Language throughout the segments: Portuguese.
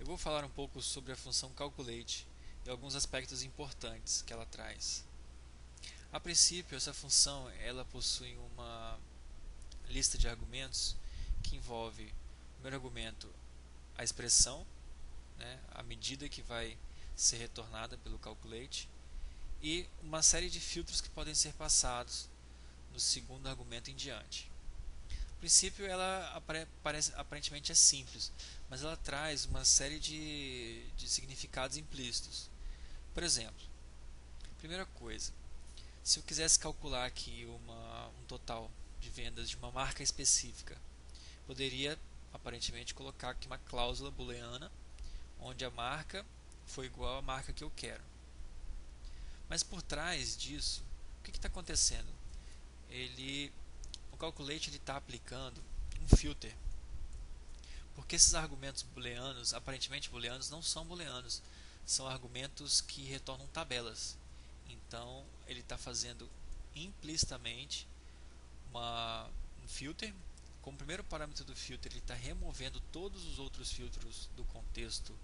Eu vou falar um pouco sobre a função calculate e alguns aspectos importantes que ela traz. A princípio, essa função ela possui uma lista de argumentos que envolve, o primeiro argumento, a expressão, né, a medida que vai ser retornada pelo calculate, e uma série de filtros que podem ser passados no segundo argumento em diante. A princípio, ela aparentemente é simples, mas ela traz uma série de significados implícitos. Por exemplo, primeira coisa, se eu quisesse calcular aqui um total de vendas de uma marca específica, poderia aparentemente colocar aqui uma cláusula booleana onde a marca foi igual à marca que eu quero. Mas por trás disso, o que está acontecendo? O calculate está aplicando um filter, porque esses argumentos booleanos, aparentemente booleanos, não são booleanos, são argumentos que retornam tabelas. Então ele está fazendo implicitamente um filter. Como primeiro parâmetro do filter, ele está removendo todos os outros filtros do contexto.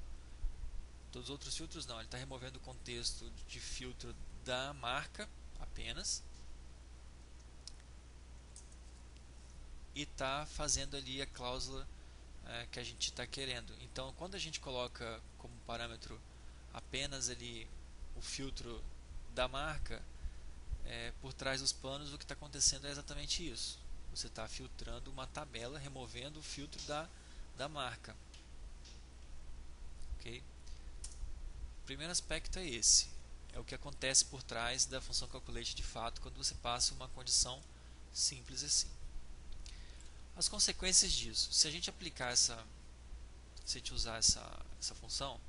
Todos os outros filtros não, ele está removendo o contexto de filtro da marca apenas. E está fazendo ali a cláusula que a gente está querendo. Então, quando a gente coloca como parâmetro apenas ali o filtro da marca, por trás dos panos o que está acontecendo é exatamente isso. Você está filtrando uma tabela, removendo o filtro da marca. Okay? O primeiro aspecto é esse. É o que acontece por trás da função calculate de fato quando você passa uma condição simples assim. As consequências disso, se a gente aplicar se a gente usar essa função,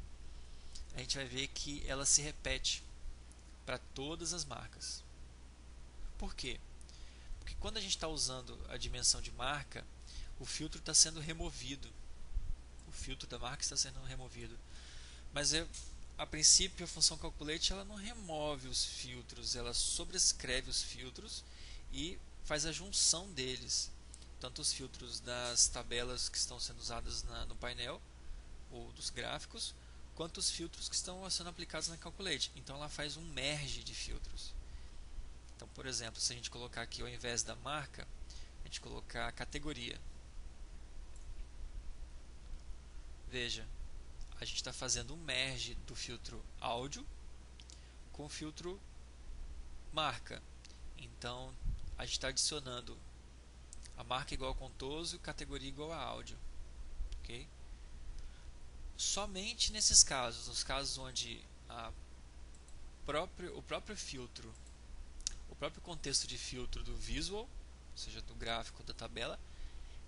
a gente vai ver que ela se repete para todas as marcas. Por quê? Porque quando a gente está usando a dimensão de marca, o filtro está sendo removido. O filtro da marca está sendo removido. Mas a princípio a função calculate ela não remove os filtros, ela sobrescreve os filtros e faz a junção deles. Tanto os filtros das tabelas que estão sendo usadas no painel ou dos gráficos, quanto os filtros que estão sendo aplicados na calculate. Então ela faz um merge de filtros. Então, por exemplo, se a gente colocar aqui ao invés da marca, a gente colocar a categoria. Veja, a gente está fazendo um merge do filtro áudio com o filtro marca. Então, a gente está adicionando a marca igual a contoso e categoria igual a áudio. Okay? Somente nesses casos, nos casos onde o próprio filtro, o próprio contexto de filtro do visual, ou seja, do gráfico da tabela,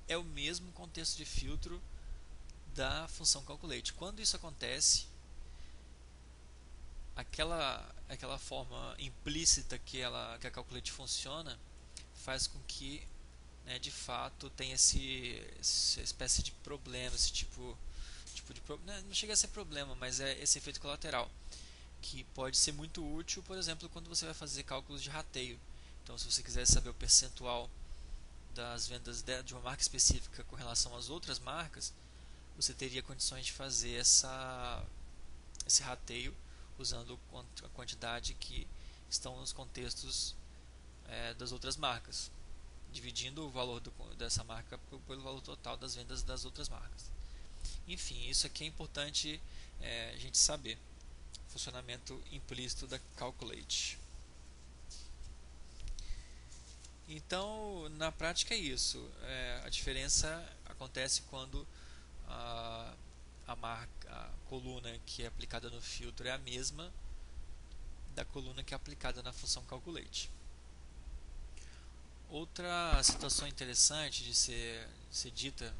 é o mesmo contexto de filtro da função calculate. Quando isso acontece, aquela forma implícita que a calculate funciona faz com que, né, de fato tenha essa espécie de problema, esse tipo de problema, não chega a ser problema, mas é esse efeito colateral que pode ser muito útil, por exemplo, quando você vai fazer cálculos de rateio. Então, se você quiser saber o percentual das vendas de uma marca específica com relação às outras marcas, você teria condições de fazer esse rateio usando a quantidade que estão nos contextos das outras marcas, dividindo o valor dessa marca pelo valor total das vendas das outras marcas. Enfim, isso aqui é importante a gente saber. Funcionamento implícito da Calculate. Então, na prática é isso. A diferença acontece quando a coluna que é aplicada no filtro é a mesma da coluna que é aplicada na função Calculate. Outra situação interessante de ser dita,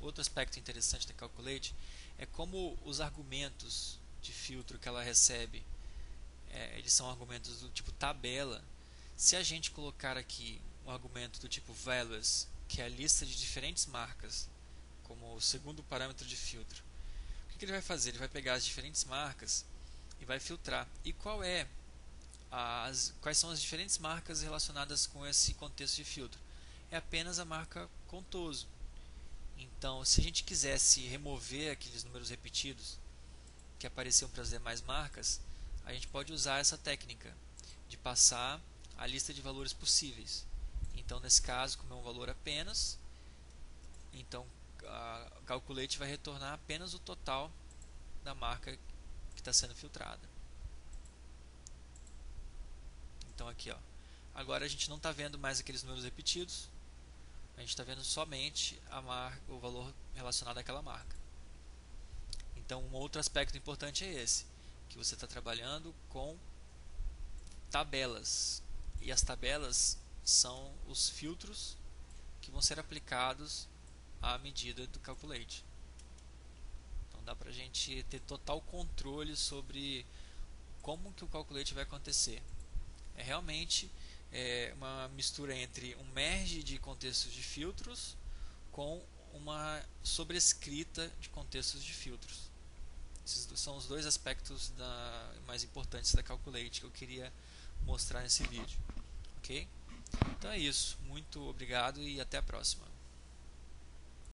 outro aspecto interessante da Calculate é como os argumentos de filtro que ela recebe, eles são argumentos do tipo tabela. Se a gente colocar aqui um argumento do tipo values, que é a lista de diferentes marcas, como o segundo parâmetro de filtro, o que ele vai fazer? Ele vai pegar as diferentes marcas e vai filtrar. E quais são as diferentes marcas relacionadas com esse contexto de filtro? É apenas a marca contoso. Então, se a gente quisesse remover aqueles números repetidos que apareciam para as demais marcas, a gente pode usar essa técnica de passar a lista de valores possíveis. Então, nesse caso, como é um valor apenas, então a calculate vai retornar apenas o total da marca que está sendo filtrada. Então aqui, ó, agora a gente não está vendo mais aqueles números repetidos, a gente está vendo somente o valor relacionado àquela marca. Então um outro aspecto importante é esse, que você está trabalhando com tabelas, e as tabelas são os filtros que vão ser aplicados à medida do calculate. Então dá pra gente ter total controle sobre como que o calculate vai acontecer. É realmente uma mistura entre um merge de contextos de filtros com uma sobrescrita de contextos de filtros. Esses são os dois aspectos mais importantes da calculate que eu queria mostrar nesse vídeo. Ok? Então é isso. Muito obrigado e até a próxima.